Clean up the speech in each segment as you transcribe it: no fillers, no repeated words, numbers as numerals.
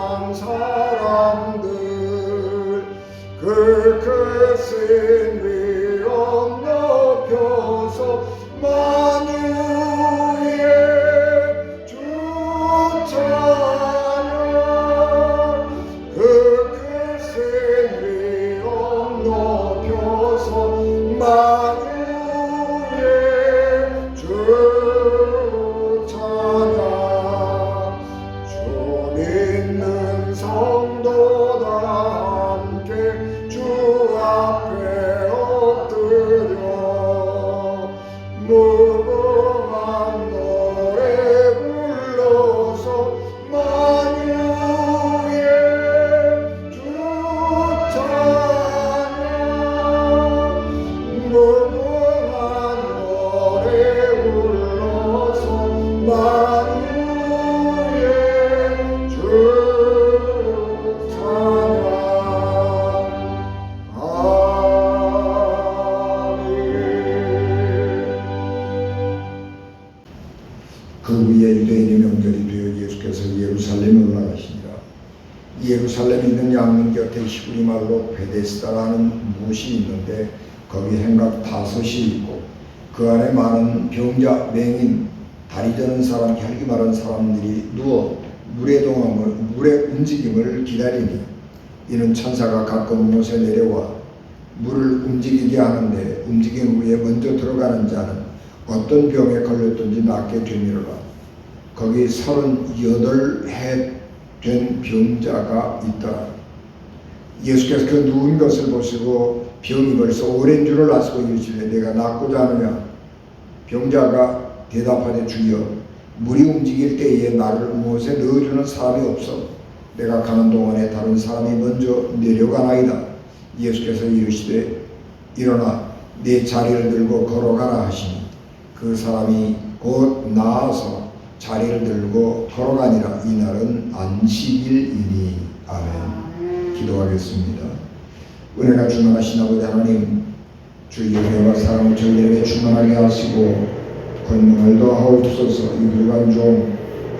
만난 사람들 그 크신 위엄 높여서 만유의 주 찬양 그 크신 위엄 높여서 만유의 주 찬양 주 믿는 성도다 함께 주 앞에 엎드려 무궁한 노래 불러서 만유의 주 찬양 무궁한 노래 불러서 만유의 주 찬양 그 위에 유대인의 명절이 되어 예수께서 예루살렘에 올라가시니라. 예루살렘에 있는 양문 곁에 히브리 말로 베데스다라는 못이 있는데 거기 행각 5이 있고 그 안에 많은 병자, 맹인, 다리 저는 사람, 혈기 마른 사람들이 누워 물의 움직임을 기다리니 이는 천사가 가끔 못에 내려와 물을 움직이게 하는데 움직인 후에 먼저 들어가는 자는 어떤 병에 걸렸든지 낫게 되미로라. 거기 38해 된 병자가 있더라. 예수께서 그 누운 것을 보시고 병이 벌써 오랜 줄을 아시고 이르시되 내가 낫고자 하느냐. 병자가 대답하되 주여 물이 움직일 때에 나를 무엇에 넣어주는 사람이 없어 내가 가는 동안에 다른 사람이 먼저 내려가나이다. 예수께서 이르시되 일어나 내 자리를 들고 걸어가라 하시니 그 사람이 곧 나아서 자리를 들고 걸어가니라. 이날은 안식일이니. 아멘. 기도하겠습니다. 은혜가 충만하신 아버지 하나님, 주 예배와 사랑을 저희에게 충만하게 하시고 권능을 더하옵소서. 이 불간 종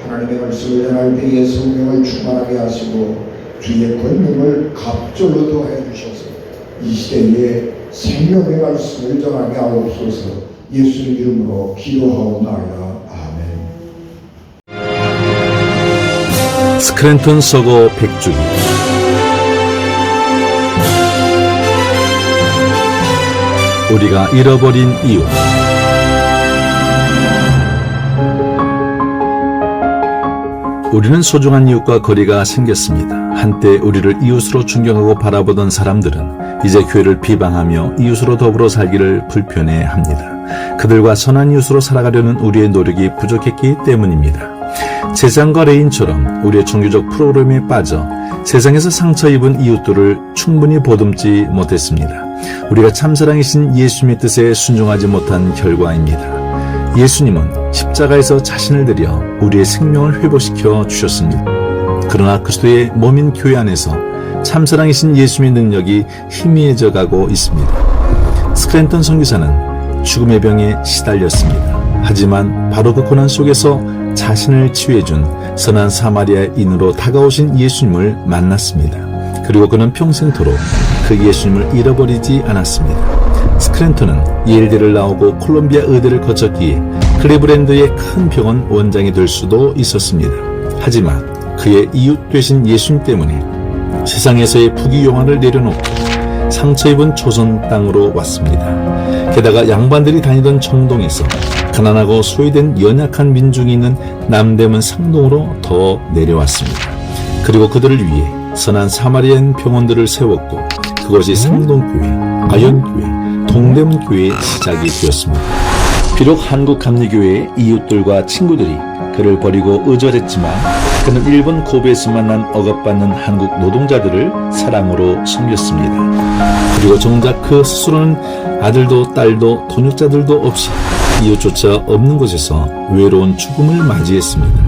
하나님의 말씀을 전할 때에 성령을 충만하게 하시고 주의 권능을 갑절로 더해 주셔서 이 시대에 생명의 말씀을 전하게 하옵소서. 예수의 이름으로 기도하옵나이다. 아멘. 스크랜턴 서거 100주기 우리가 잃어버린 이유. 우리는 소중한 이웃과 거리가 생겼습니다. 한때 우리를 이웃으로 존경하고 바라보던 사람들은 이제 교회를 비방하며 이웃으로 더불어 살기를 불편해합니다. 그들과 선한 이웃으로 살아가려는 우리의 노력이 부족했기 때문입니다. 재상과 레인처럼 우리의 종교적 프로그램에 빠져 세상에서 상처 입은 이웃들을 충분히 보듬지 못했습니다. 우리가 참사랑이신 예수님의 뜻에 순종하지 못한 결과입니다. 예수님은 십자가에서 자신을 들여 우리의 생명을 회복시켜 주셨습니다. 그러나 그리스도의 몸인 교회 안에서 참사랑이신 예수님의 능력이 희미해져 가고 있습니다. 스크랜턴 선교사는 죽음의 병에 시달렸습니다. 하지만 바로 그 고난 속에서 자신을 치유해준 선한 사마리아인으로 다가오신 예수님을 만났습니다. 그리고 그는 평생토록 그 예수님을 잃어버리지 않았습니다. 스크랜턴은 예일대를 나오고 콜롬비아 의대를 거쳤기에 클리브랜드의 큰 병원 원장이 될 수도 있었습니다. 하지만 그의 이웃 되신 예수님 때문에 세상에서의 부귀영화를 내려놓고 상처 입은 조선 땅으로 왔습니다. 게다가 양반들이 다니던 청동에서 가난하고 소외된 연약한 민중이 있는 남대문 상동으로 더 내려왔습니다. 그리고 그들을 위해 선한 사마리아인 병원들을 세웠고 그것이 상동교회, 아현교회, 동대문교회의 시작이 되었습니다. 비록 한국감리교회의 이웃들과 친구들이 그를 버리고 의절했지만 그는 일본 고베에서 만난 억압받는 한국 노동자들을 사랑으로 섬겼습니다. 그리고 정작 그 스스로는 아들도 딸도 돈육자들도 없이 이웃조차 없는 곳에서 외로운 죽음을 맞이했습니다.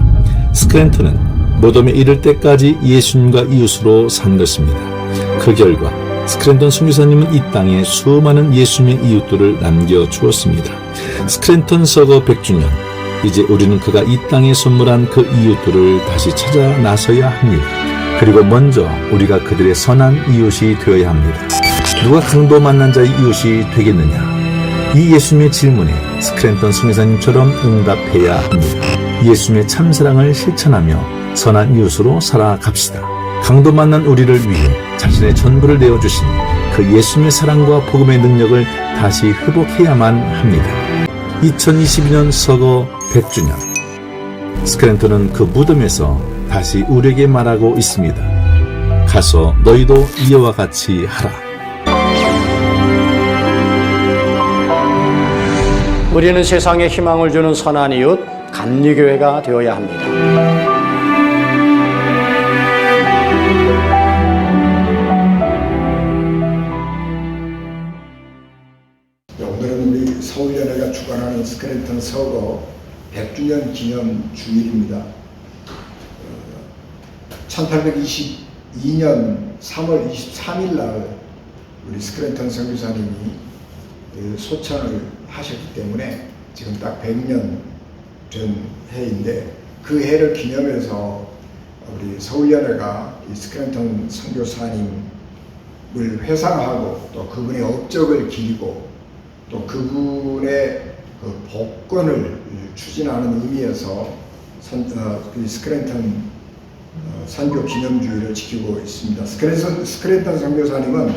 스크랜턴은 무덤에 이를 때까지 예수님과 이웃으로 산 것입니다. 그 결과 스크랜턴 선교사님은 이 땅에 수많은 예수님의 이웃들을 남겨주었습니다. 스크랜턴 서거 100주년, 이제 우리는 그가 이 땅에 선물한 그 이웃들을 다시 찾아 나서야 합니다. 그리고 먼저 우리가 그들의 선한 이웃이 되어야 합니다. 누가 강도 만난 자의 이웃이 되겠느냐? 이 예수님의 질문에 스크랜턴 성교사님처럼 응답해야 합니다. 예수님의 참사랑을 실천하며 선한 이웃으로 살아갑시다. 강도 만난 우리를 위해 자신의 전부를 내어주신 그 예수님의 사랑과 복음의 능력을 다시 회복해야만 합니다. 2022년 서거 100주년, 스크랜턴은 그 무덤에서 다시 우리에게 말하고 있습니다. 가서 너희도 이와 같이 하라. 우리는 세상에 희망을 주는 선한 이웃 감리교회가 되어야 합니다. 오늘은 우리 서울연회가 주관하는 스크랜턴 서거 100주년 기념 주일입니다. 1822년 3월 23일 날 우리 스크랜턴 선교사님이 소천을 하셨기 때문에 지금 딱 100년 된 해인데, 그 해를 기념해서 우리 서울연회가 이 스크랜턴 선교사님을 회상하고 또 그분의 업적을 기리고 또 그분의 그 복권을 추진하는 의미에서 스크랜턴 선교 기념주의를 지키고 있습니다. 스크랜턴 선교사님은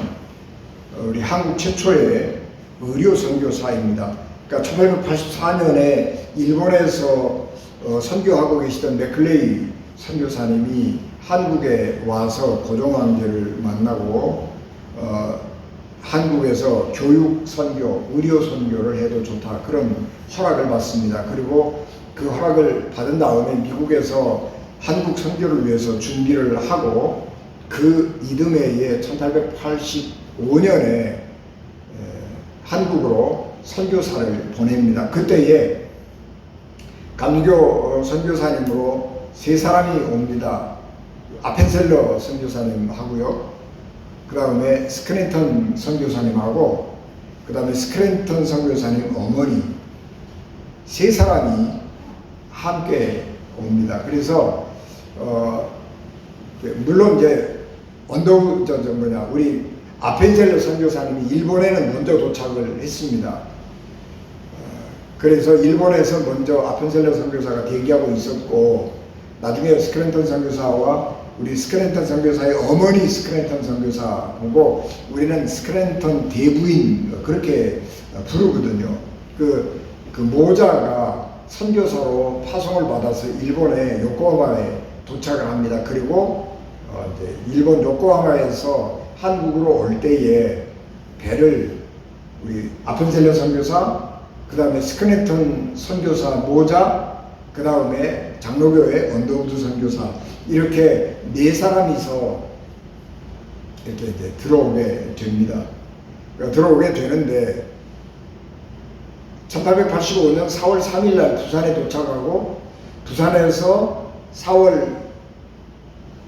우리 한국 최초의 의료 선교사입니다. 그러니까 1884년에 일본에서 선교하고 계시던 맥클레이 선교사님이 한국에 와서 고종황제를 만나고 한국에서 교육 선교, 의료 선교를 해도 좋다, 그런 허락을 받습니다. 그리고 그 허락을 받은 다음에 미국에서 한국 선교를 위해서 준비를 하고 그 이듬해에 1885년에 한국으로 선교사를 보냅니다. 그때에 감리교 선교사님으로 세 사람이 옵니다. 아펜셀러 선교사님하고요, 그 다음에 스크랜턴 선교사님하고 그 다음에 스크랜턴 선교사님 어머니, 세 사람이 함께 옵니다. 그래서 물론 이제 우리 아펜셀러 선교사님이 일본에는 먼저 도착을 했습니다. 그래서 일본에서 먼저 아펜셀러 선교사가 대기하고 있었고, 나중에 스크랜턴 선교사와 우리 스크랜턴 선교사의 어머니 스크랜턴 선교사 보고 우리는 스크랜턴 대부인 그렇게 부르거든요. 그 모자가 선교사로 파송을 받아서 일본의 요코하마에 도착을 합니다. 그리고 이제 일본 요코하마에서 한국으로 올 때에 배를 우리 아펜셀러 선교사, 그 다음에 스크랜턴 선교사 모자, 그 다음에 장로교회 언더우드 선교사, 이렇게 네 사람이서 이렇게 이제 들어오게 됩니다. 그러니까 들어오게 되는데 1885년 4월 3일 날 부산에 도착하고, 부산에서 4월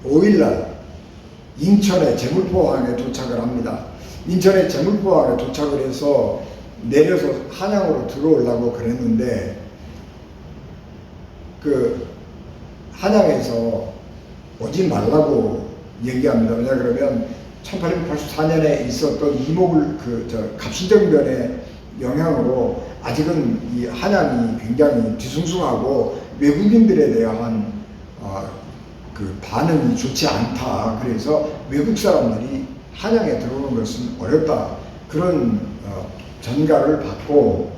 5일 날 인천의 제물포항에 도착을 합니다. 인천의 제물포항에 도착을 해서 내려서 한양으로 들어오려고 그랬는데, 그 한양에서 오지 말라고 얘기합니다. 왜냐 그러면 1884년에 있었던 갑신정변의 영향으로 아직은 이 한양이 굉장히 뒤숭숭하고 외국인들에 대한 그 반응이 좋지 않다. 그래서 외국 사람들이 한양에 들어오는 것은 어렵다. 그런 전가를 받고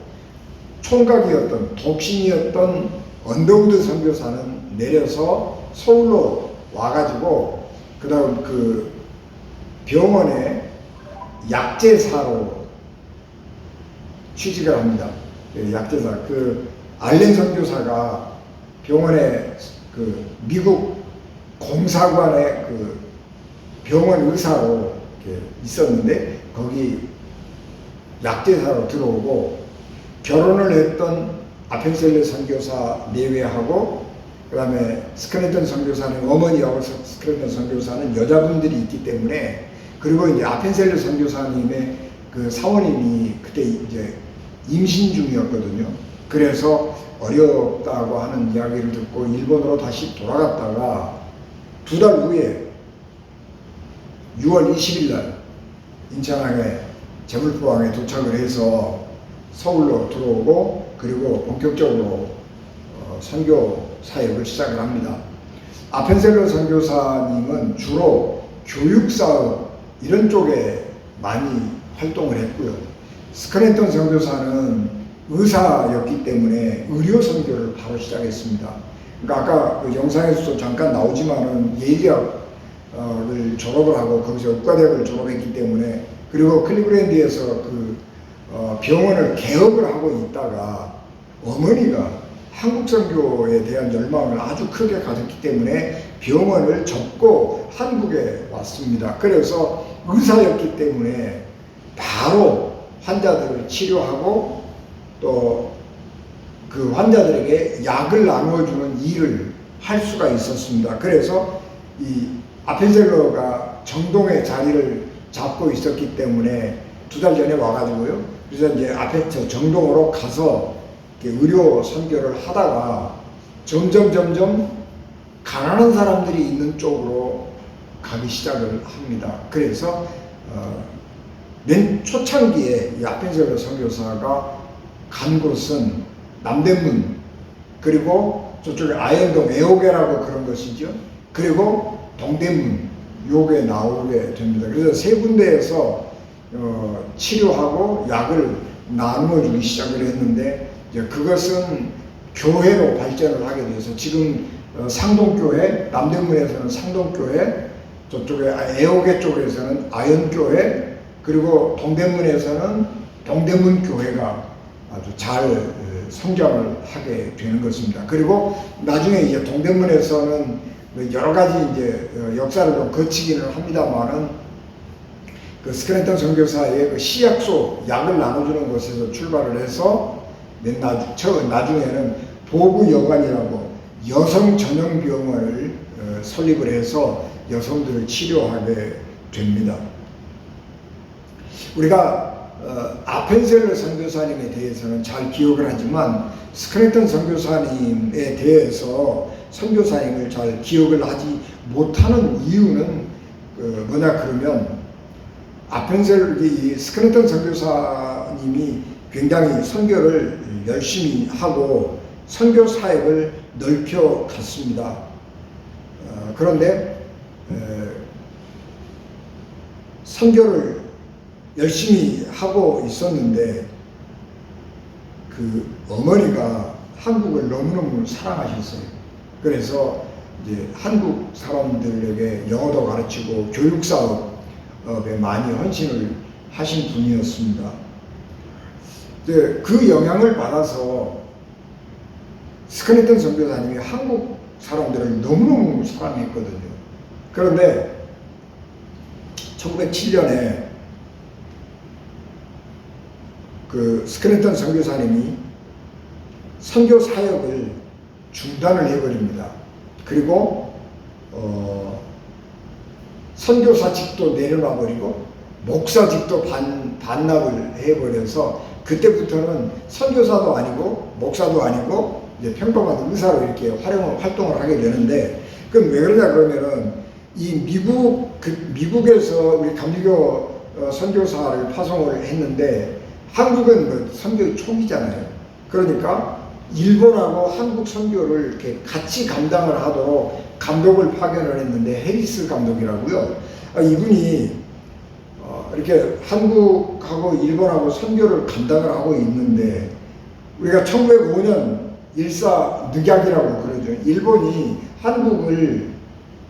총각이었던, 독신이었던 언더우드 선교사는 내려서 서울로 와가지고 그 다음 그 병원에 약제사로 취직을 합니다. 약제사. 그 알렌 선교사가 병원에 그 미국 공사관의 그 병원 의사로 이렇게 있었는데 거기 약제사로 들어오고, 결혼을 했던 아펜셀러 선교사 내외하고 그 다음에 스크랜턴 선교사는 어머니하고 스크랜턴 선교사는 여자분들이 있기 때문에, 그리고 이제 아펜셀러 선교사님의 그 사모님이 그때 이제 임신 중이었거든요. 그래서 어렵다고 하는 이야기를 듣고 일본으로 다시 돌아갔다가 2달 후에 6월 20일 날 인천항에 제물포항에 도착을 해서 서울로 들어오고 그리고 본격적으로 선교 사역을 시작을 합니다. 아펜셀러 선교사님은 주로 교육사업 이런 쪽에 많이 활동을 했고요. 스크랜턴 선교사는 의사였기 때문에 의료 선교를 바로 시작했습니다. 그러니까 아까 그 영상에서도 잠깐 나오지만은 예의학을 졸업을 하고 거기서 의과대학을 졸업했기 때문에 그리고 클리브랜드에서 그 병원을 개업을 하고 있다가 어머니가 한국 선교에 대한 열망을 아주 크게 가졌기 때문에 병원을 접고 한국에 왔습니다. 그래서 의사였기 때문에 바로 환자들을 치료하고 또 그 환자들에게 약을 나누어주는 일을 할 수가 있었습니다. 그래서 이 아펜셀러가 정동의 자리를 잡고 있었기 때문에 2달 전에 와가지고요. 그래서 이제 앞에 정동으로 가서 의료 선교를 하다가 점점 가난한 사람들이 있는 쪽으로 가기 시작을 합니다. 그래서 맨 초창기에 이 아펜셀러 선교사가 간 곳은 남대문 그리고 저쪽에 아현동 애호계라고 그런 것이죠. 그리고 동대문 요게 나오게 됩니다. 그래서 세 군데에서 치료하고 약을 나누어 주기 시작을 했는데 이제 그것은 교회로 발전을 하게 돼서 지금 상동교회, 남대문에서는 상동교회, 저쪽에 애호계 쪽에서는 아현교회, 그리고 동대문에서는 동대문교회가 아주 잘 성장을 하게 되는 것입니다. 그리고 나중에 이제 동대문에서는 여러 가지 이제 역사를 좀 거치기는 합니다만은 그 스크랜턴 선교사의 그 시약소 약을 나눠주는 곳에서 출발을 해서 나중에는 보구여관이라고 여성 전용 병원을 설립을 해서 여성들을 치료하게 됩니다. 우리가 아펜셀러 선교사님에 대해서는 잘 기억을 하지만 스크랜턴 선교사님에 대해서 선교사님을 잘 기억을 하지 못하는 이유는 뭐냐 그러면 스크랜턴 선교사님이 굉장히 선교를 열심히 하고 선교 사역을 넓혀 갔습니다. 그런데 선교를 열심히 하고 있었는데 그 어머니가 한국을 너무너무 사랑하셨어요. 그래서 이제 한국 사람들에게 영어도 가르치고 교육사업에 많이 헌신을 하신 분이었습니다. 이제 그 영향을 받아서 스크랜턴 선교사님이 한국 사람들을 너무너무 사랑했거든요. 그런데 1907년에 그 스크랜턴 선교사님이 선교 사역을 중단을 해버립니다. 그리고 선교사직도 내려놔 버리고 목사직도 반납을 해버려서 그때부터는 선교사도 아니고 목사도 아니고 이제 평범한 의사로 이렇게 활동을 하게 되는데 그럼 왜 그러냐 그러면은 이 미국에서 우리 감리교 선교사를 파송을 했는데 한국은 뭐 선교 초기잖아요. 그러니까 일본하고 한국 선교를 이렇게 같이 감당을 하도록 감독을 파견을 했는데 해리스 감독이라고요. 이분이 이렇게 한국하고 일본하고 선교를 감당을 하고 있는데 우리가 1905년 일사늑약이라고 그러죠. 일본이 한국을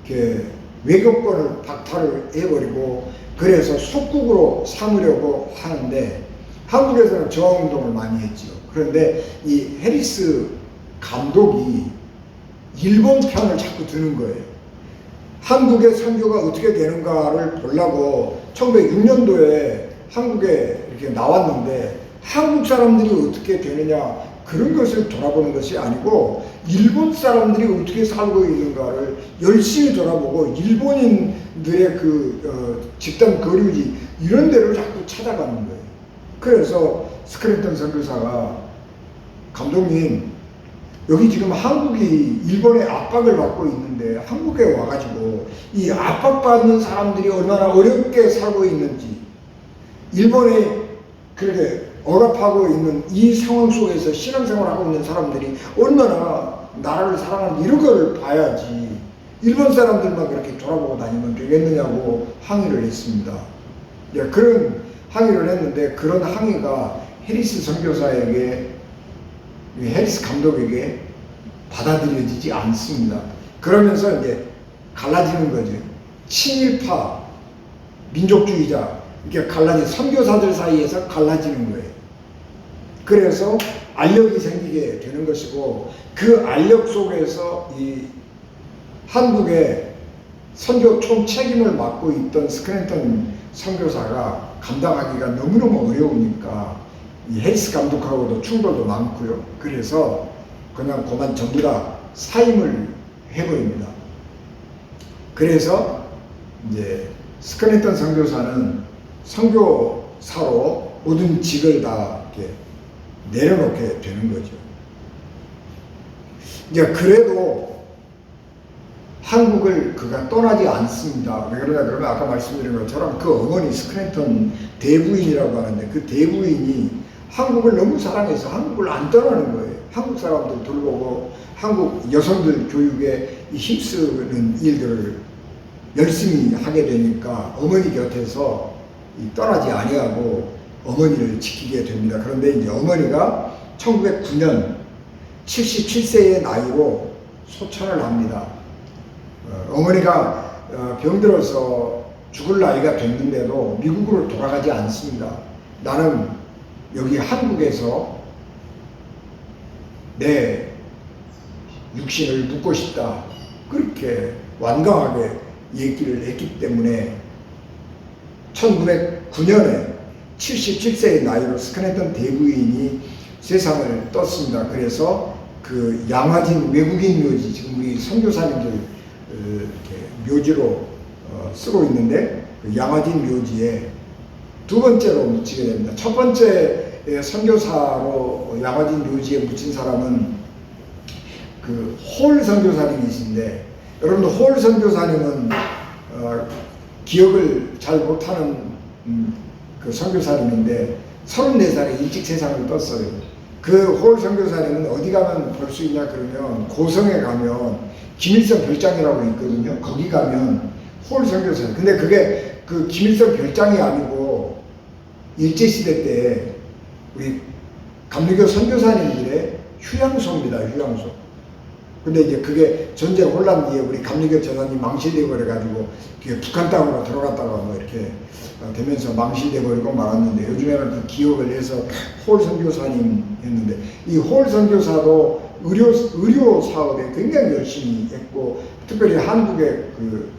이렇게 외교권을 박탈을 해버리고 그래서 속국으로 삼으려고 하는데 한국에서는 저항운동을 많이 했죠. 그런데 이 해리스 감독이 일본 편을 자꾸 드는 거예요. 한국의 선교가 어떻게 되는가를 보려고 1906년도에 한국에 이렇게 나왔는데 한국 사람들이 어떻게 되느냐 그런 것을 돌아보는 것이 아니고 일본 사람들이 어떻게 살고 있는가를 열심히 돌아보고 일본인들의 그 집단 거류지 이런 데를 자꾸 찾아가는 거예요. 그래서 스크랜턴 선교사가 감독님 여기 지금 한국이 일본의 압박을 받고 있는데 한국에 와가지고 이 압박받는 사람들이 얼마나 어렵게 살고 있는지, 일본에 그렇게 억압하고 있는 이 상황 속에서 신앙생활하고 있는 사람들이 얼마나 나라를 사랑하는지 이런 걸 봐야지 일본 사람들만 그렇게 돌아보고 다니면 되겠느냐고 항의를 했습니다. 그런 항의를 했는데 그런 항의가 해리스 선교사에게, 해리스 감독에게 받아들여지지 않습니다. 그러면서 이제 갈라지는 거죠. 친일파, 민족주의자, 이렇게 선교사들 사이에서 갈라지는 거예요. 그래서 알력이 생기게 되는 것이고, 그 알력 속에서 이 한국의 선교 총 책임을 맡고 있던 스크랜턴 선교사가 감당하기가 너무너무 어려우니까 이 해리스 감독하고도 충돌도 많고요. 그래서 그냥 그만 전부 다 사임을 해버립니다. 그래서 이제 스크랜턴 선교사는 선교사로 모든 직을 다 이렇게 내려놓게 되는 거죠. 이제 그래도 한국을 그가 떠나지 않습니다. 왜 그러냐 그러면 아까 말씀드린 것처럼 그 어머니 스크랜턴 대부인이라고 하는데 그 대부인이 한국을 너무 사랑해서 한국을 안 떠나는 거예요. 한국 사람들 돌보고 한국 여성들 교육에 힘쓰는 일들을 열심히 하게 되니까 어머니 곁에서 떠나지 아니하고 어머니를 지키게 됩니다. 그런데 이제 어머니가 1909년 77세의 나이로 소천을 합니다. 어머니가 병들어서 죽을 나이가 됐는데도 미국으로 돌아가지 않습니다. 나는 여기 한국에서 내 육신을 묻고 싶다. 그렇게 완강하게 얘기를 했기 때문에 1909년에 77세의 나이로 스크랜턴 대부인이 세상을 떴습니다. 그래서 그 양화진 외국인 묘지, 지금 우리 선교사님들 이렇게 묘지로 쓰고 있는데 그 양화진 묘지에 두 번째로 묻히게 됩니다. 첫 번째 선교사로 양화진 묘지에 묻힌 사람은 그 홀 선교사님이신데, 여러분들 홀 선교사님은 기억을 잘 못하는 그 선교사님인데 34살에 일찍 세상을 떴어요. 그 홀 선교사님은 어디 가면 볼 수 있냐 그러면 고성에 가면 김일성 별장이라고 있거든요. 거기 가면 홀 선교사님. 근데 그게 그 김일성 별장이 아니고 일제시대 때 우리 감리교 선교사님들의 휴양소입니다. 휴양소. 근데 이제 그게 전쟁 혼란 뒤에 우리 감리교 전환이 망실되고 그래가지고 북한 땅으로 들어갔다가 뭐 이렇게 되면서 망실되고 말았는데, 요즘에는 그 기억을 해서 홀 선교사님이었는데, 이 홀 선교사도 의료 사업에 굉장히 열심히 했고, 특별히 한국의 그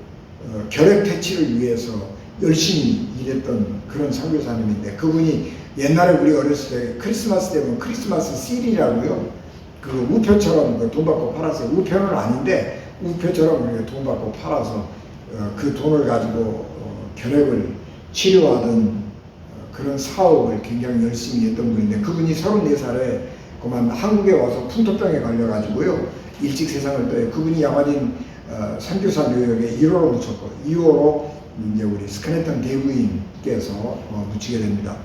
결핵 퇴치를 위해서 열심히 일했던 그런 선교사님인데, 그분이 옛날에 우리 어렸을 때 크리스마스 되면 크리스마스 CD라고요. 그 우표처럼 돈 받고 팔았어요. 우표는 아닌데 우표처럼 돈 받고 팔아서 그 돈을 가지고 결핵을 치료하던 그런 사업을 굉장히 열심히 했던 분인데, 그분이 34살에 그만 한국에 와서 풍토병에 걸려가지고요 일찍 세상을 떠요. 그분이 양화진 선교사 묘역에 1호로 묻혔고 2호로 이제 우리 스크랜턴 대부인께서 묻히게 됩니다.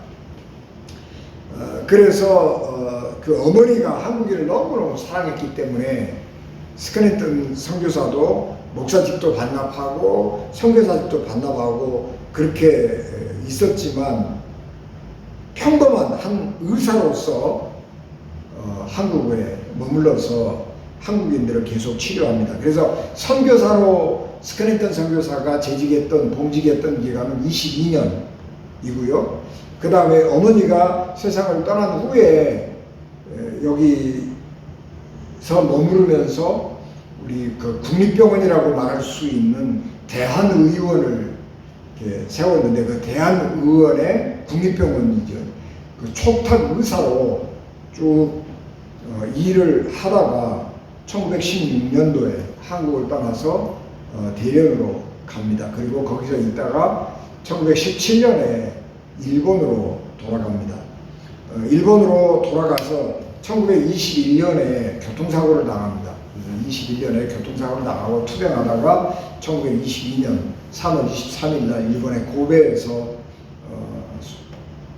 그래서 그 어머니가 한국인을 너무너무 사랑했기 때문에 스크랜턴 선교사도 목사직도 반납하고 선교사직도 반납하고 그렇게 있었지만, 평범한 한 의사로서 한국에 머물러서 한국인들을 계속 치료합니다. 그래서 선교사로 스크랜턴 선교사가 봉직했던 기간은 22년이고요. 그 다음에 어머니가 세상을 떠난 후에 여기서 머무르면서 우리 그 국립병원이라고 말할 수 있는 대한의원을 세웠는데, 그 대한의원의 국립병원이죠. 그 촉탁 의사로 쭉 일을 하다가 1916년도에 한국을 떠나서 대련으로 갑니다. 그리고 거기서 있다가 1917년에 일본으로 돌아갑니다. 일본으로 돌아가서 1921년에 교통사고를 당합니다. 21년에 교통사고를 당하고 투병하다가 1922년 3월 23일 날 일본의 고베에서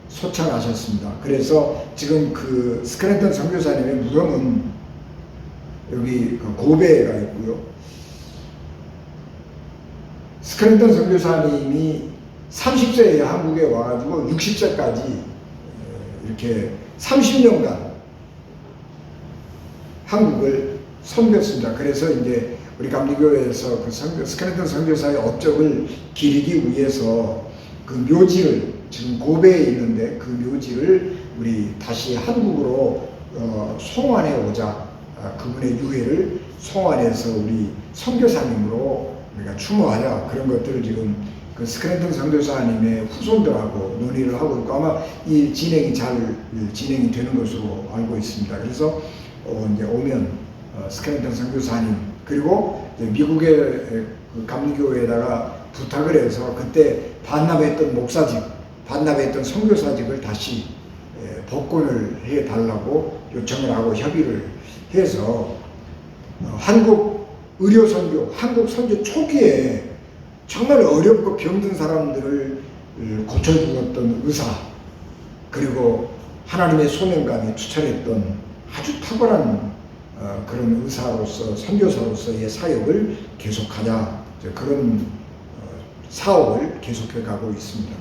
소천하셨습니다. 그래서 지금 그 스크랜턴 선교사님의 무덤은 여기 그 고베가 있고요. 스크랜턴 선교사님이 30세에 한국에 와가지고 60세까지 이렇게 30년간 한국을 섬겼습니다. 그래서 이제 우리 감리교회에서 그 스크랜턴 선교사의 업적을 기리기 위해서 그 묘지를 지금 고베에 있는데 그 묘지를 우리 다시 한국으로 송환해 오자, 그분의 유해를 송환해서 우리 선교사님으로 우리가 추모하자, 그런 것들을 지금 그 스크랜턴 선교사님의 후손들하고 논의를 하고 있고 아마 이 진행이 잘 진행이 되는 것으로 알고 있습니다. 그래서 이제 오면 스크랜턴 선교사님 그리고 미국의 그 감리교회에다가 부탁을 해서 그때 반납했던 목사직, 반납했던 선교사직을 다시 복권을 해달라고 요청을 하고 협의를 해서 한국 의료 선교, 한국 선교 초기에 정말 어렵고 병든 사람들을 고쳐주었던 의사, 그리고 하나님의 소명감에 투철했던 아주 탁월한 그런 의사로서 선교사로서의 사역을 계속하자, 그런 사업을 계속해 가고 있습니다.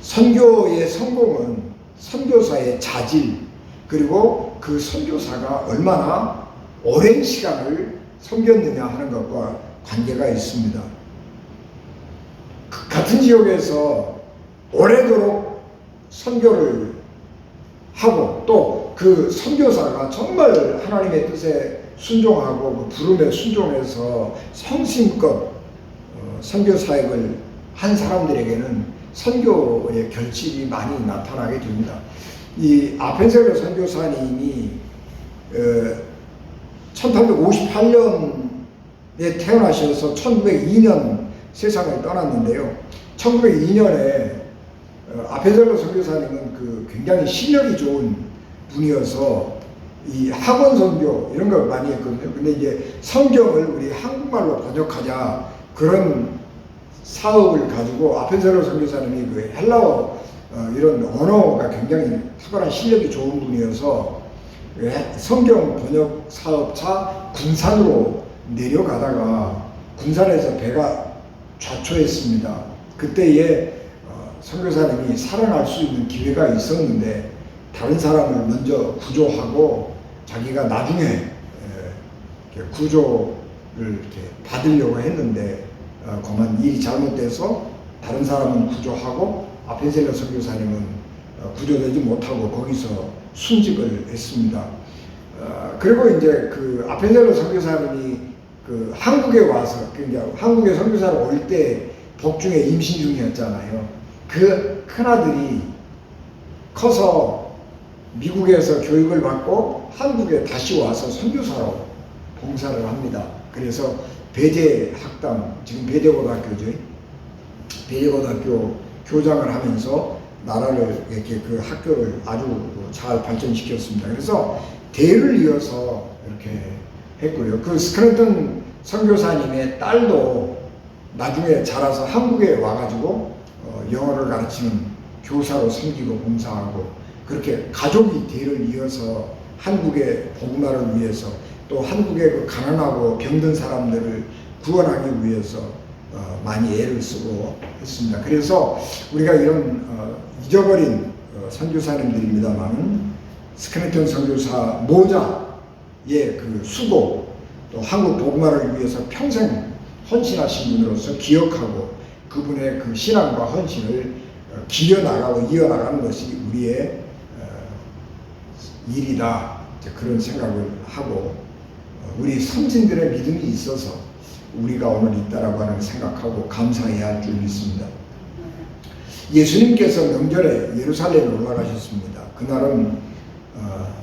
선교의 성공은 선교사의 자질, 그리고 그 선교사가 얼마나 오랜 시간을 섬겼느냐 하는 것과 관계가 있습니다. 같은 지역에서 오래도록 선교를 하고 또 그 선교사가 정말 하나님의 뜻에 순종하고 그 부름에 순종해서 성심껏 선교 사역을 한 사람들에게는 선교의 결실이 많이 나타나게 됩니다. 이 아펜셀러 선교사님이 1858년에 태어나셔서 1902년 세상을 떠났는데요. 1902년에 아펜셀러 선교사님은 그 굉장히 실력이 좋은 분이어서 이 학원 선교 이런 걸 많이 했거든요. 근데 이제 성경을 우리 한국말로 번역하자, 그런 사업을 가지고 아펜셀러 선교사님이 그 헬라어 이런 언어가 굉장히 탁월한 실력이 좋은 분이어서 성경 번역 사업차 군산으로 내려가다가 군산에서 배가 좌초했습니다. 그때에 선교사님이 살아날 수 있는 기회가 있었는데 다른 사람을 먼저 구조하고 자기가 나중에 구조를 이렇게 받으려고 했는데 그만 일이 잘못돼서 다른 사람은 구조하고 아펜셀러 선교사님은 구조되지 못하고 거기서 순직을 했습니다. 그리고 이제 그 아펜셀러 선교사님이 그 한국에 와서 그러니까 한국에 선교사로 올 때 복중에 임신 중이었잖아요. 그 큰아들이 커서 미국에서 교육을 받고 한국에 다시 와서 선교사로 봉사를 합니다. 그래서 배제학당, 지금 배제고등학교죠. 배제고등학교 교장을 하면서 나라를 이렇게 그 학교를 아주 잘 발전시켰습니다. 그래서 대를 이어서 이렇게 했고요. 그 스크랜턴 선교사님의 딸도 나중에 자라서 한국에 와가지고 영어를 가르치는 교사로 섬기고 봉사하고, 그렇게 가족이 대를 이어서 한국의 복음화를 위해서 또 한국의 그 가난하고 병든 사람들을 구원하기 위해서 많이 애를 쓰고 했습니다. 그래서 우리가 이런 잊어버린 선교사님들입니다만 스크랜턴 선교사 모자의 그 수고, 또 한국 복음화를 위해서 평생 헌신하신 분으로서 기억하고 그분의 그 신앙과 헌신을 기어나가고 이어나가는 것이 우리의 일이다, 그런 생각을 하고 우리 선진들의 믿음이 있어서 우리가 오늘 있다라고 하는 생각하고 감사해야 할 줄 믿습니다. 예수님께서 명절에 예루살렘에 올라가셨습니다. 그날은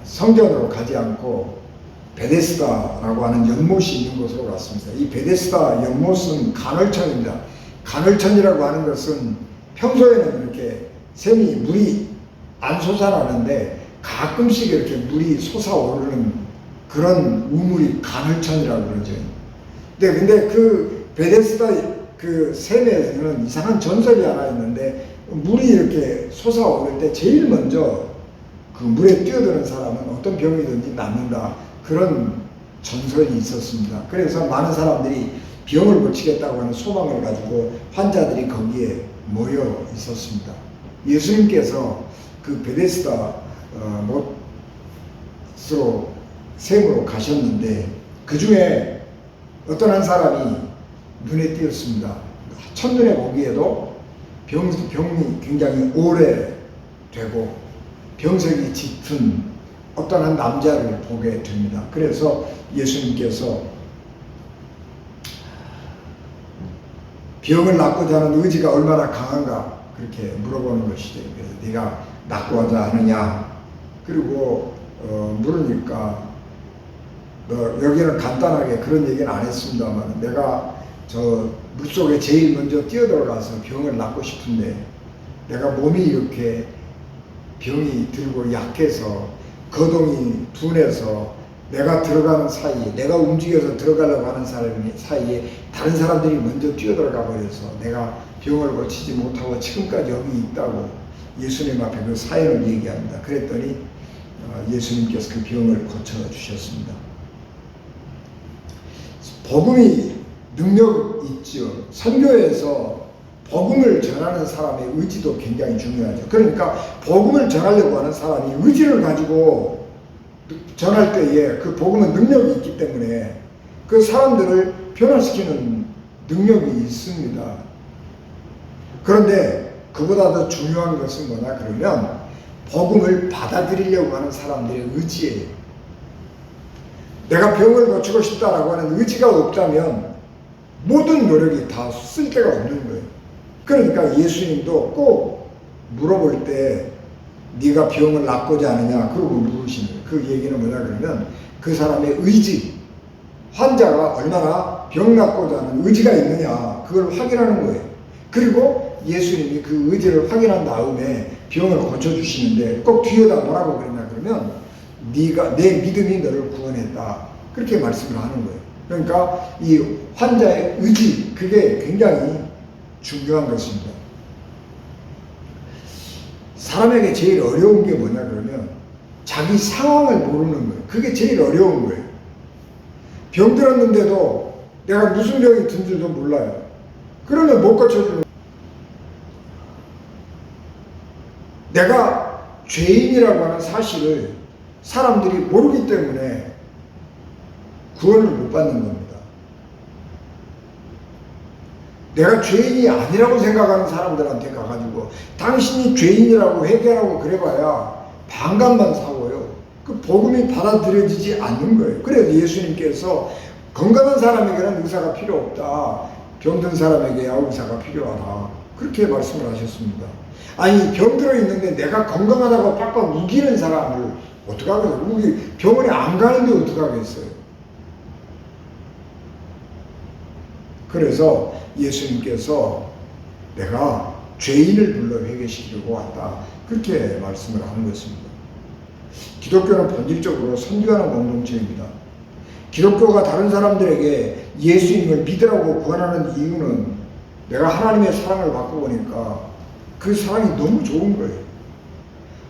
성전으로 가지 않고 베데스다라고 하는 연못이 있는 곳으로 갔습니다. 이 베데스다 연못은 간헐천입니다. 간헐천이라고 하는 것은 평소에는 이렇게 물이 안 솟아나는데 가끔씩 이렇게 물이 솟아오르는 그런 우물이 간헐천이라고 그러죠. 근데 그 베데스다 그 샘에서는 이상한 전설이 하나 있는데, 물이 이렇게 솟아오를 때 제일 먼저 그 물에 뛰어드는 사람은 어떤 병이든지 낫는다, 그런 전설이 있었습니다. 그래서 많은 사람들이 병을 고치겠다고 하는 소망을 가지고 환자들이 거기에 모여 있었습니다. 예수님께서 그 베데스다 못으로 샘으로 가셨는데, 그 중에 어떤 한 사람이 눈에 띄었습니다. 첫눈에 보기에도 병이 굉장히 오래되고 병석이 짙은 어떤 한 남자를 보게 됩니다. 그래서 예수님께서 병을 낫고자 하는 의지가 얼마나 강한가 그렇게 물어보는 것이죠. 그래서 네가 낫고자 하느냐, 그리고 물으니까 여기는 간단하게 그런 얘기는 안 했습니다만, 내가 저 물속에 제일 먼저 뛰어들어가서 병을 낫고 싶은데 내가 몸이 이렇게 병이 들고 약해서 거동이 둔해서 내가 들어가는 사이에, 내가 움직여서 들어가려고 하는 사이에 다른 사람들이 먼저 뛰어들어가 버려서 내가 병을 고치지 못하고 지금까지 여기 있다고 예수님 앞에 그 사연을 얘기합니다. 그랬더니 예수님께서 그 병을 고쳐주셨습니다. 복음이 능력 있죠. 선교에서 복음을 전하는 사람의 의지도 굉장히 중요하죠. 그러니까 복음을 전하려고 하는 사람이 의지를 가지고 전할 때에 그 복음은 능력이 있기 때문에 그 사람들을 변화시키는 능력이 있습니다. 그런데 그보다 더 중요한 것은 뭐냐 그러면 복음을 받아들이려고 하는 사람들의 의지예요. 내가 병을 고치고 싶다라고 하는 의지가 없다면 모든 노력이 다 쓸데가 없는 거예요. 그러니까 예수님도 꼭 물어볼 때 네가 병을 낫고자 하느냐 그러고 물으시는 거예요. 그 얘기는 뭐냐 그러면 그 사람의 의지, 환자가 얼마나 병 낫고자 하는 의지가 있느냐 그걸 확인하는 거예요. 그리고 예수님이 그 의지를 확인한 다음에 병을 고쳐주시는데 꼭 뒤에다 뭐라고 그러냐 그러면 네가 내 믿음이 너를 구원했다 그렇게 말씀을 하는 거예요. 그러니까 이 환자의 의지, 그게 굉장히 중요한 것입니다. 사람에게 제일 어려운 게 뭐냐 그러면 자기 상황을 모르는 거예요. 그게 제일 어려운 거예요. 병 들었는데도 내가 무슨 병이 든 줄도 몰라요. 그러면 못 고쳐주는 거예요. 내가 죄인이라고 하는 사실을 사람들이 모르기 때문에 구원을 못 받는 겁니다. 내가 죄인이 아니라고 생각하는 사람들한테 가가지고 당신이 죄인이라고 회개하고 그래봐야 반감만 사고요. 그 복음이 받아들여지지 않는 거예요. 그래서 예수님께서 건강한 사람에게는 의사가 필요 없다. 병든 사람에게야 의사가 필요하다. 그렇게 말씀을 하셨습니다. 아니 병들어 있는데 내가 건강하다고 빡빡 우기는 사람을 어떡하겠어요? 우리 병원에 안 가는데 어떡하겠어요? 그래서 예수님께서 내가 죄인을 불러 회개시키려고 왔다. 그렇게 말씀을 하는 것입니다. 기독교는 본질적으로 선교하는 공동체입니다. 기독교가 다른 사람들에게 예수님을 믿으라고 권하는 이유는 내가 하나님의 사랑을 받고 보니까 그 사랑이 너무 좋은 거예요.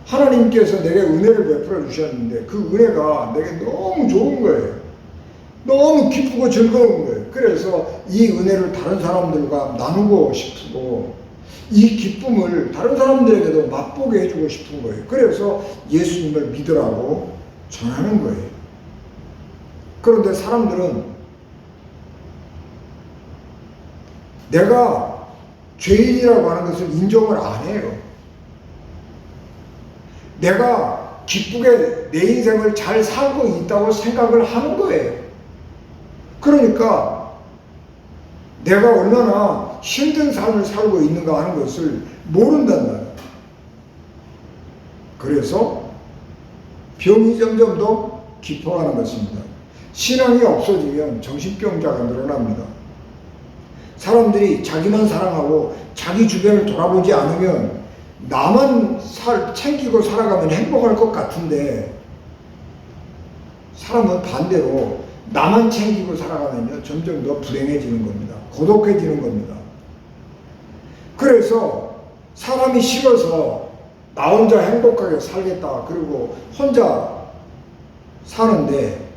하나님께서 내게 은혜를 베풀어 주셨는데 그 은혜가 내게 너무 좋은 거예요. 너무 기쁘고 즐거운 거예요. 그래서 이 은혜를 다른 사람들과 나누고 싶고 이 기쁨을 다른 사람들에게도 맛보게 해주고 싶은 거예요. 그래서 예수님을 믿으라고 전하는 거예요. 그런데 사람들은 내가 죄인이라고 하는 것을 인정을 안 해요. 내가 기쁘게 내 인생을 잘 살고 있다고 생각을 하는 거예요. 그러니까 내가 얼마나 힘든 삶을 살고 있는가 하는 것을 모른단 말이에요. 그래서 병이 점점 더 깊어가는 것입니다. 신앙이 없어지면 정신병자가 늘어납니다. 사람들이 자기만 사랑하고 자기 주변을 돌아보지 않으면 나만 챙기고 살아가면 행복할 것 같은데 사람은 반대로 나만 챙기고 살아가면요 점점 더 불행해지는 겁니다. 고독해지는 겁니다. 그래서 사람이 싫어서 나 혼자 행복하게 살겠다 그리고 혼자 사는데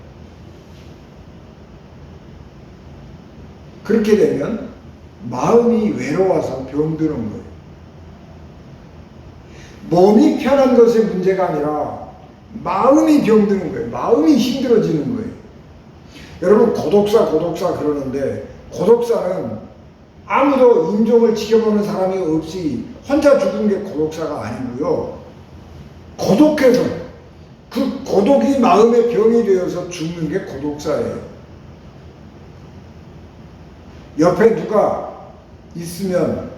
그렇게 되면 마음이 외로워서 병드는 거예요. 몸이 편한 것의 문제가 아니라 마음이 병드는 거예요. 마음이 힘들어지는 거예요. 여러분 고독사 그러는데 고독사는 아무도 인종을 지켜보는 사람이 없이 혼자 죽은 게 고독사가 아니고요. 고독해서 그 고독이 마음의 병이 되어서 죽는 게 고독사예요. 옆에 누가 있으면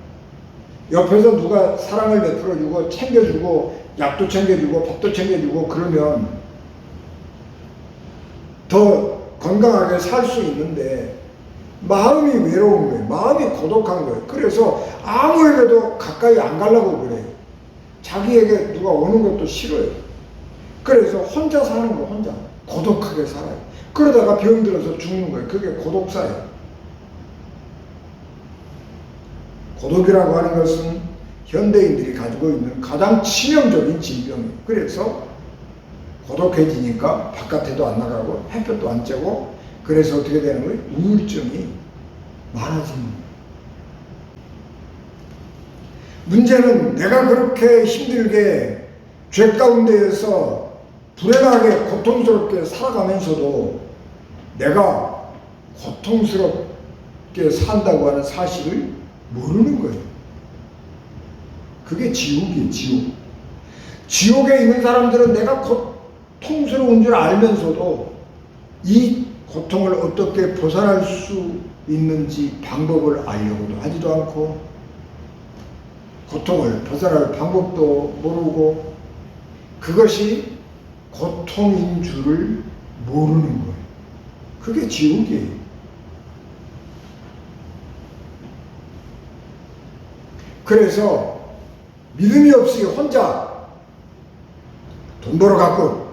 옆에서 누가 사랑을 베풀어주고 챙겨주고 약도 챙겨주고 밥도 챙겨주고 그러면 더 건강하게 살 수 있는데 마음이 외로운 거예요. 마음이 고독한 거예요. 그래서 아무에게도 가까이 안 가려고 그래요. 자기에게 누가 오는 것도 싫어요. 그래서 혼자 사는 거 혼자 고독하게 살아요. 그러다가 병들어서 죽는 거예요. 그게 고독사예요. 고독이라고 하는 것은 현대인들이 가지고 있는 가장 치명적인 질병이에요. 그래서 고독해지니까 바깥에도 안 나가고 햇볕도 안 쬐고 그래서 어떻게 되는 거예요? 우울증이 많아지는 거예요. 문제는 내가 그렇게 힘들게 죄 가운데에서 불행하게 고통스럽게 살아가면서도 내가 고통스럽게 산다고 하는 사실을 모르는 거예요. 그게 지옥이에요. 지옥. 지옥에 있는 사람들은 내가 고통스러운 줄 알면서도 이 고통을 어떻게 벗어날 수 있는지 방법을 알려고도 하지도 않고 고통을 벗어날 방법도 모르고 그것이 고통인 줄을 모르는 거예요. 그게 지옥이에요. 그래서 믿음이 없이 혼자 돈 벌어갖고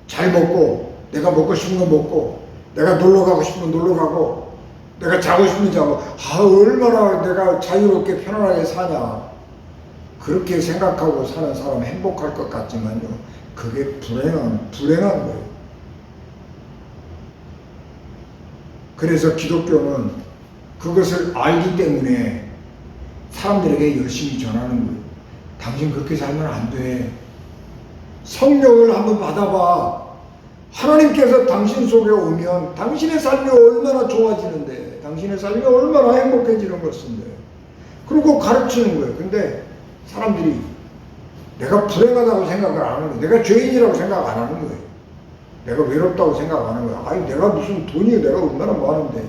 잘 먹고 내가 먹고 싶은 거 먹고 내가 놀러 가고 싶으면 놀러 가고 내가 자고 싶으면 자고 얼마나 내가 자유롭게 편안하게 사냐 그렇게 생각하고 사는 사람 행복할 것 같지만요 그게 불행한 거예요. 그래서 기독교는 그것을 알기 때문에 사람들에게 열심히 전하는 거예요. 당신 그렇게 살면 안 돼. 성령을 한번 받아봐. 하나님께서 당신 속에 오면 당신의 삶이 얼마나 좋아지는데 당신의 삶이 얼마나 행복해지는 것인데 그리고 가르치는 거예요. 근데 사람들이 내가 불행하다고 생각을 안 하는 거예요. 내가 죄인이라고 생각 안 하는 거예요. 내가 외롭다고 생각 안 하는 거예요. 아니 내가 무슨 돈이 내가 얼마나 많은데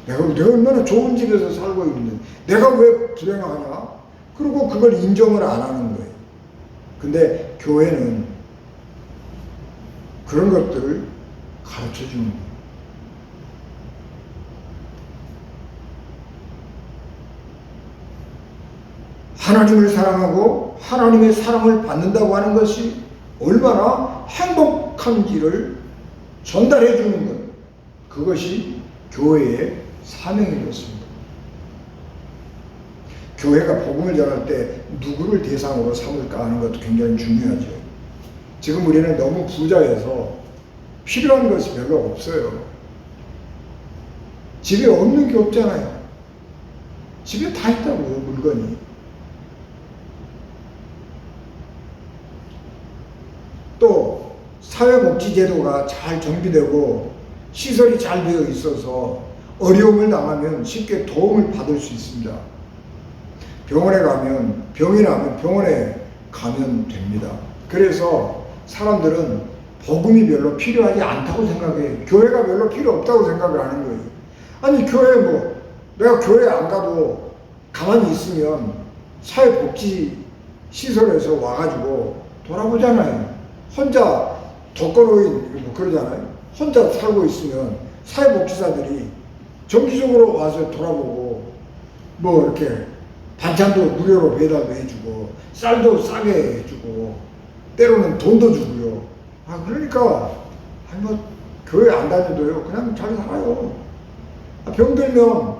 내가 얼마나 좋은 집에서 살고 있는데 내가 왜 불행하냐? 그리고 그걸 인정을 안 하는 거예요. 근데 교회는 그런 것들을 가르쳐 주는 거예요. 하나님을 사랑하고 하나님의 사랑을 받는다고 하는 것이 얼마나 행복한지를 전달해 주는 것. 그것이 교회의 사명이 되었습니다. 교회가 복음을 전할 때 누구를 대상으로 삼을까 하는 것도 굉장히 중요하죠. 지금 우리는 너무 부자여서 필요한 것이 별로 없어요. 집에 없는 게 없잖아요. 집에 다 있다고요, 물건이. 또 사회복지제도가 잘 정비되고 시설이 잘 되어 있어서 어려움을 당하면 쉽게 도움을 받을 수 있습니다. 병원에 가면 병이 나면 병원에 가면 됩니다. 그래서 사람들은 복음이 별로 필요하지 않다고 생각해요. 교회가 별로 필요 없다고 생각을 하는 거예요. 아니 교회 내가 교회 안 가도 가만히 있으면 사회복지 시설에서 와가지고 돌아보잖아요. 혼자 독거노인 그러잖아요. 혼자 살고 있으면 사회복지사들이 정기적으로 와서 돌아보고 이렇게 반찬도 무료로 배달도 해주고 주고요. 쌀도 싸게 주고 때로는 돈도 주고요. 그러니까 뭐 교회 안 다녀도요 그냥 잘 살아요. 병들면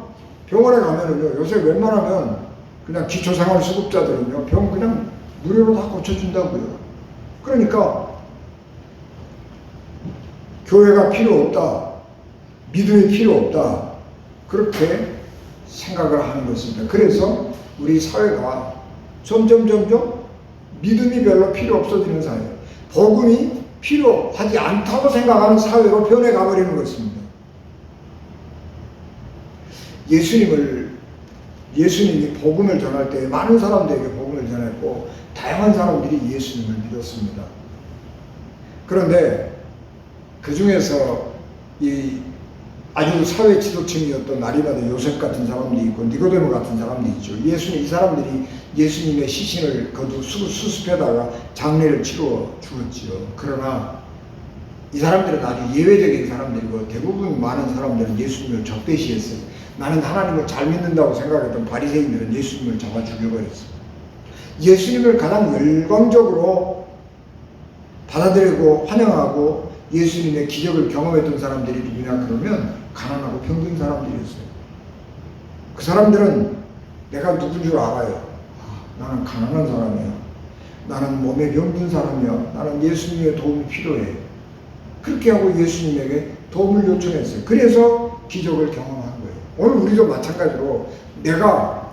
병원에 가면은요 요새 웬만하면 그냥 기초생활수급자들은요 병 그냥 무료로 다 고쳐준다고요. 그러니까 교회가 필요 없다, 믿음이 필요 없다, 그렇게 생각을 하는 것입니다. 그래서 우리 사회가 점점 믿음이 별로 필요 없어지는 사회, 복음이 필요하지 않다고 생각하는 사회로 변해가 버리는 것입니다. 예수님이 복음을 전할 때 많은 사람들에게 복음을 전했고 다양한 사람들이 예수님을 믿었습니다. 그런데 그 중에서 이 아주 사회 지도층이었던 아리마다 요셉 같은 사람도 있고 니고데모 같은 사람도 있죠. 이 사람들이 예수님의 시신을 거두 수습해다가 장례를 치러 주었지요. 그러나 이 사람들은 아주 예외적인 사람들이고 대부분 많은 사람들은 예수님을 적대시했어요. 나는 하나님을 잘 믿는다고 생각했던 바리새인들은 예수님을 잡아 죽여버렸어요. 예수님을 가장 열광적으로 받아들이고 환영하고 예수님의 기적을 경험했던 사람들이 누구냐 그러면 가난하고 병든 사람들이었어요. 그 사람들은 내가 누군 줄 알아요. 나는 가난한 사람이야. 나는 몸에 병든 사람이야. 나는 예수님의 도움이 필요해. 그렇게 하고 예수님에게 도움을 요청했어요. 그래서 기적을 경험한 거예요. 오늘 우리도 마찬가지로 내가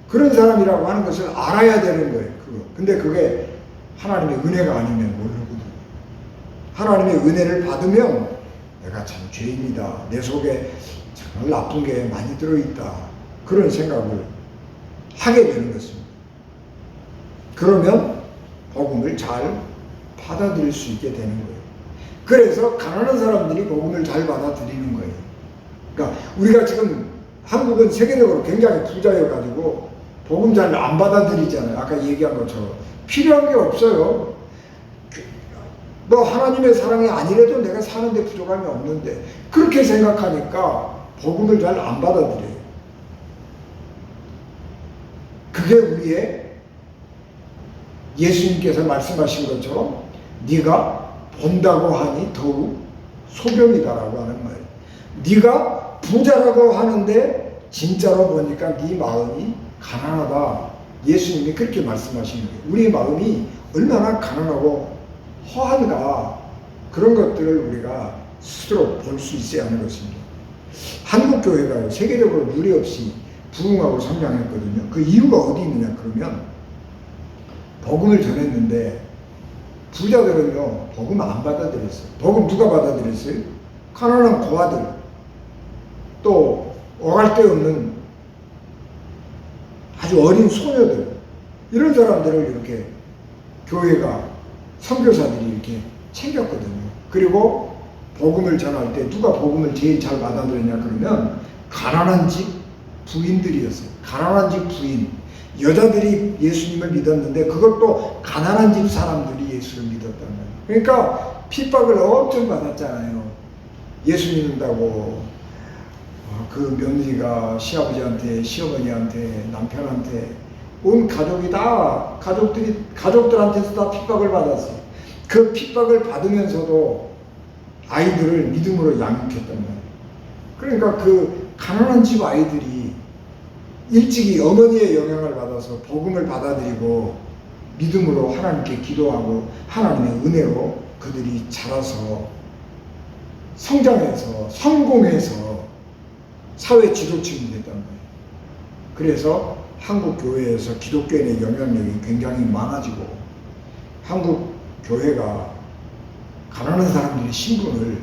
그런 사람이라고 하는 것을 알아야 되는 거예요. 근데 그게 하나님의 은혜가 아니면 모르거든요. 하나님의 은혜를 받으면 내가 참 죄인이다. 내 속에 정말 나쁜 게 많이 들어있다. 그런 생각을 하게 되는 것입니다. 그러면 복음을 잘 받아들일 수 있게 되는 거예요. 그래서 가난한 사람들이 복음을 잘 받아들이는 거예요. 그러니까 우리가 지금 한국은 세계적으로 굉장히 부자여가지고 복음 잘 안 받아들이잖아요. 아까 얘기한 것처럼 필요한 게 없어요. 너 하나님의 사랑이 아니래도 내가 사는데 부족함이 없는데 그렇게 생각하니까 복음을 잘 안 받아들여요. 그게 우리의 예수님께서 말씀하신 것처럼 네가 본다고 하니 더욱 소경이다라고 하는 말이에요. 네가 부자라고 하는데 진짜로 보니까 네 마음이 가난하다. 예수님이 그렇게 말씀하시는 거예요. 우리의 마음이 얼마나 가난하고 허한가 그런 것들을 우리가 스스로 볼 수 있어야 하는 것입니다. 한국 교회가 세계적으로 무리 없이 부흥하고 성장했거든요. 그 이유가 어디 있느냐 그러면 복음을 전했는데 부자들은요 복음 안 받아들였어요. 복음 누가 받아들였어요? 가난한 고아들, 또 오갈 데 없는 아주 어린 소녀들, 이런 사람들을 이렇게 교회가 선교사들이 이렇게 챙겼거든요. 그리고 복음을 전할 때 누가 복음을 제일 잘 받아들였냐 그러면 가난한 집 부인들이었어요. 가난한 집 부인, 여자들이 예수님을 믿었는데 그것도 가난한 집 사람들이 예수를 믿었단 말이에요. 그러니까 핍박을 엄청 받았잖아요. 예수 믿는다고 그 며느리가 시아버지한테, 시어머니한테, 남편한테 온 가족이 다 가족들한테서 다 핍박을 받았어요. 그 핍박을 받으면서도 아이들을 믿음으로 양육했단 말이에요. 그러니까 그 가난한 집 아이들이 일찍이 어머니의 영향을 받아서 복음을 받아들이고 믿음으로 하나님께 기도하고 하나님의 은혜로 그들이 자라서 성장해서 성공해서 사회 지도층이 됐단 말이에요. 그래서 한국 교회에서 기독교인의 영향력이 굉장히 많아지고 한국 교회가 가난한 사람들의 신분을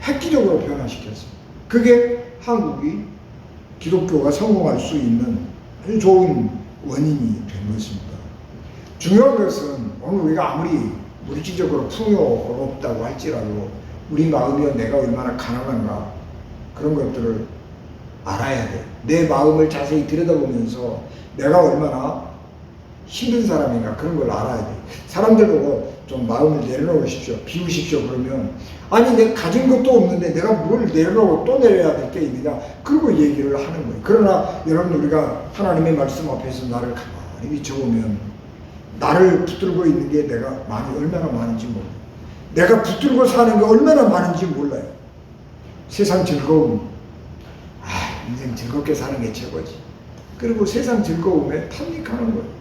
획기적으로 변화시켰어요. 그게 한국이 기독교가 성공할 수 있는 아주 좋은 원인이 된 것입니다. 중요한 것은 오늘 우리가 아무리 물질적으로 풍요롭다고 할지라도 우리 마음이요 내가 얼마나 가난한가 그런 것들을 알아야 돼. 내 마음을 자세히 들여다보면서 내가 얼마나 힘든 사람인가 그런 걸 알아야 돼. 사람들 보고 좀 마음을 내려놓으십시오, 비우십시오 그러면 아니 내가 가진 것도 없는데 내가 뭘 내려놓고 또 내려야 될 게 있느냐 그러고 얘기를 하는 거예요. 그러나 여러분 우리가 하나님의 말씀 앞에서 나를 많이 비춰보면 나를 붙들고 있는 게 내가 얼마나 많은지 몰라요. 내가 붙들고 사는 게 얼마나 많은지 몰라요. 세상 즐거움, 인생 즐겁게 사는 게 최고지. 그리고 세상 즐거움에 탐닉하는 거예요.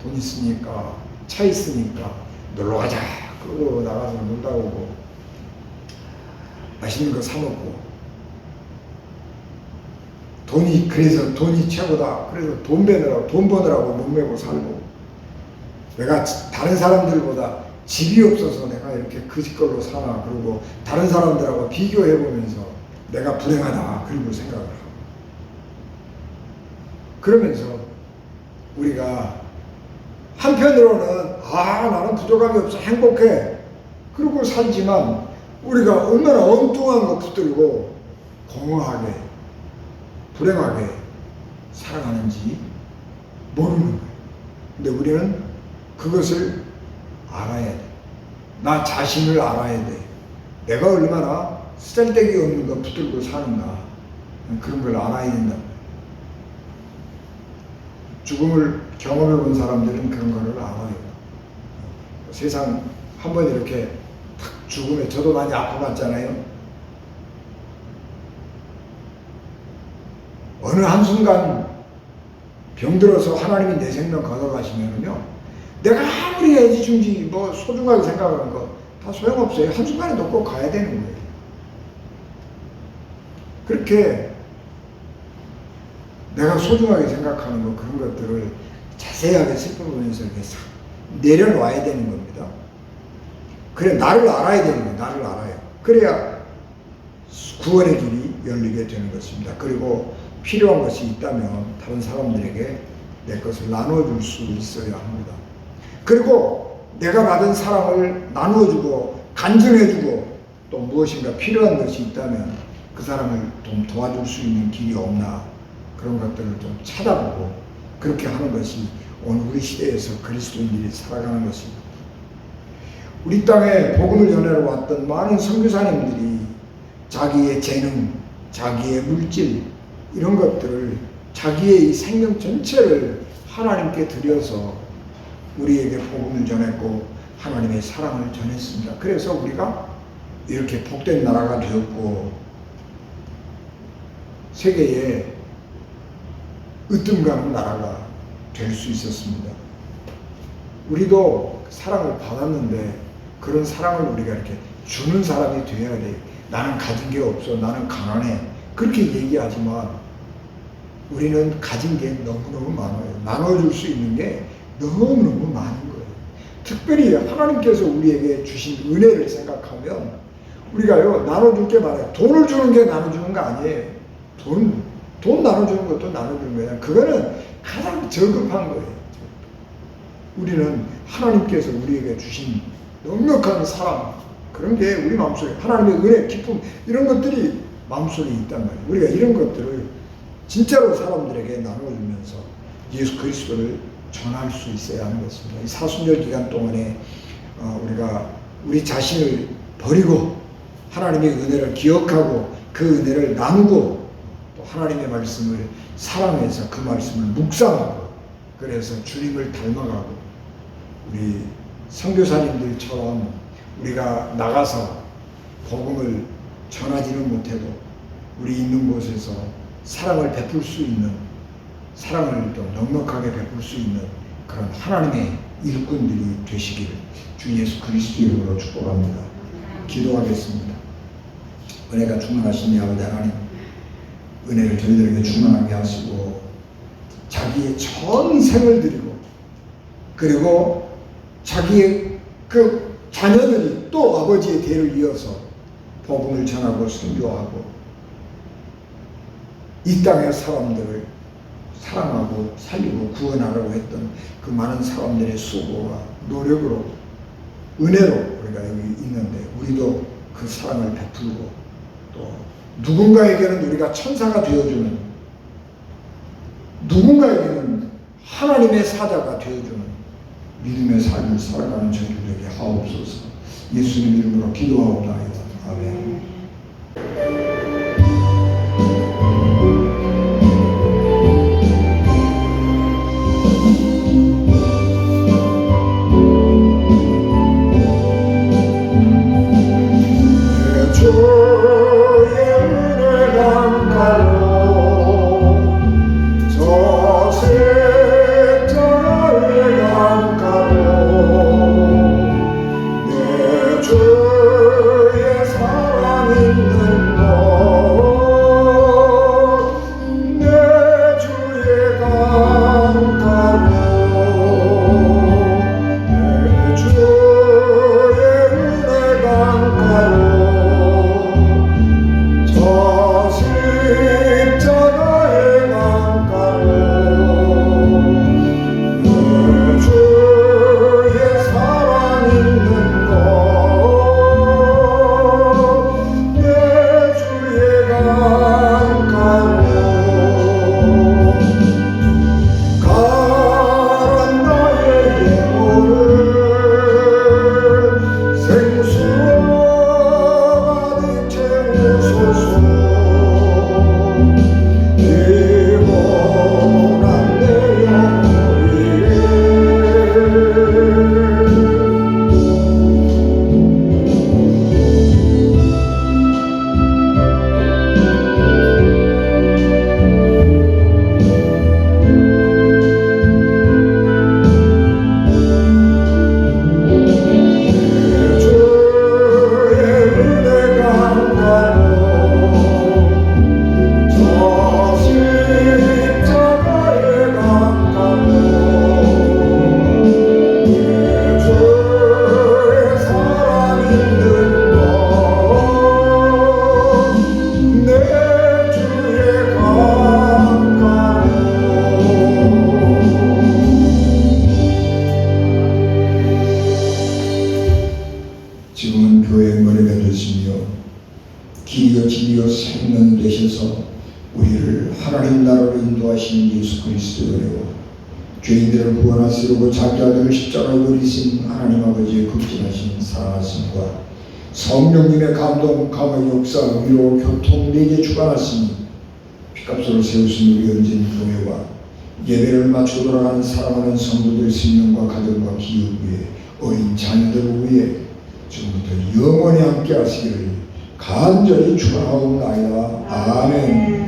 돈 있으니까, 차 있으니까 놀러 가자. 그러고 나가서 놀다 오고 맛있는 거 사 먹고, 그래서 돈이 최고다. 그래서 돈 버느라고 몸매고 살고, 내가 다른 사람들보다 집이 없어서 내가 이렇게 그 집 걸로 사나, 그리고 다른 사람들하고 비교해보면서 내가 불행하다, 그리고 생각을 하고, 그러면서 우리가 한편으로는 나는 부족함이 없어 행복해 그러고 살지만, 우리가 얼마나 엉뚱한 거 붙들고 공허하게 불행하게 살아가는지 모르는 거예요. 근데 우리는 그것을 알아야 돼. 나 자신을 알아야 돼. 내가 얼마나 쓰잘데기 없는 거 붙들고 사는가, 그런 걸 알아야 된다. 죽음을 경험해 본 사람들은 그런 거를 알아요. 세상 한번 이렇게 탁 죽음에, 저도 많이 아파봤잖아요. 어느 한순간 병들어서 하나님이 내 생명 걷어가시면요, 내가 아무리 애지중지 소중하게 생각하는 거 다 소용없어요. 한순간에 놓고 가야 되는 거예요. 그렇게 내가 소중하게 생각하는 거, 그런 것들을 자세하게 살펴보면서 이렇게 싹 내려놔야 되는 겁니다. 그래, 나를 알아야 되는 거예요. 나를 알아요. 그래야 구원의 길이 열리게 되는 것입니다. 그리고 필요한 것이 있다면 다른 사람들에게 내 것을 나눠줄 수 있어야 합니다. 그리고 내가 받은 사랑을 나누어주고 간증해주고, 또 무엇인가 필요한 것이 있다면 그 사람을 좀 도와줄 수 있는 길이 없나, 그런 것들을 좀 찾아보고 그렇게 하는 것이 오늘 우리 시대에서 그리스도인들이 살아가는 것입니다. 우리 땅에 복음을 전하러 왔던 많은 선교사님들이 자기의 재능, 자기의 물질, 이런 것들을, 자기의 이 생명 전체를 하나님께 드려서 우리에게 복음을 전했고 하나님의 사랑을 전했습니다. 그래서 우리가 이렇게 복된 나라가 되었고 세계에 으뜸 가는 나라가 될 수 있었습니다. 우리도 사랑을 받았는데 그런 사랑을 우리가 이렇게 주는 사람이 되어야 돼. 나는 가진 게 없어, 나는 가난해, 그렇게 얘기하지만 우리는 가진 게 너무너무 많아요. 나눠줄 수 있는 게 너무너무 많은 거예요. 특별히 하나님께서 우리에게 주신 은혜를 생각하면 우리가요, 나눠줄 게 많아요. 돈을 주는 게 나눠주는 거 아니에요. 돈 나눠주는 것도 나눠주는 거예요. 그거는 가장 저급한 거예요. 우리는 하나님께서 우리에게 주신 넉넉한 사랑, 그런 게 우리 마음속에, 하나님의 은혜, 기쁨, 이런 것들이 마음속에 있단 말이에요. 우리가 이런 것들을 진짜로 사람들에게 나눠주면서 예수 그리스도를 전할 수 있어야 하는 것입니다. 이 사순절 기간 동안에 우리가 우리 자신을 버리고 하나님의 은혜를 기억하고 그 은혜를 나누고, 또 하나님의 말씀을 사랑해서 그 말씀을 묵상하고, 그래서 주님을 닮아가고, 우리 선교사님들처럼 우리가 나가서 복음을 전하지는 못해도 우리 있는 곳에서 사랑을 베풀 수 있는, 사랑을 좀 넉넉하게 베풀 수 있는 그런 하나님의 일꾼들이 되시기를 주 예수 그리스도 이름으로 축복합니다. 기도하겠습니다. 은혜가 충만하신 아버지 하나님, 은혜를 저희들에게 충만하게 하시고 자기의 전생을 드리고, 그리고 자기의 그 자녀들이 또 아버지의 대를 이어서 복음을 전하고 선교하고 이 땅의 사람들을 사랑하고 살리고 구원하려고 했던 그 많은 사람들의 수고와 노력으로, 은혜로 우리가 여기 있는데, 우리도 그 사랑을 베풀고, 또 누군가에게는 우리가 천사가 되어주는, 누군가에게는 하나님의 사자가 되어주는 믿음의 삶을 살아가는 저희들에게 하옵소서. 예수님 이름으로 기도하옵나이다. 아멘. 십자가의 강가로 내 주의 사랑 있는 곳 내 주의 강가로 내 주의 은혜 강가로 저 십자가의 강가로 내 주의 사랑 있는 곳 내 주의 강가로 가란 나의 영혼을 생수로 가득 채우소서 피곤한 내 영혼이 주의 은혜 강가로 저 십자가의 강가로 내 주의 사랑 있는 곳 내 주의 강가로 지금은 교회의 머리가 되시며 길이요 진리요 생명이 되셔서 우리를 하나님 나라로 인도하시는 예수 그리스도의 은혜와 죄인들을 구원하시려고 자기 아들을 십자가에 버리신 하나님 아버지의 극진하신 사랑하심과 성령님의 감동, 감화, 역사, 위로, 교통, 내게 주관하시니 피값으로 세우신 우리 ön진 교회와 예배를 마치고 돌아가는 사랑하는 성도들 생명과 가정과 기업 위에 어린 자녀들 위에 지금부터 영원히 함께 하시기를 간절히 축원하옵나이다. 아멘.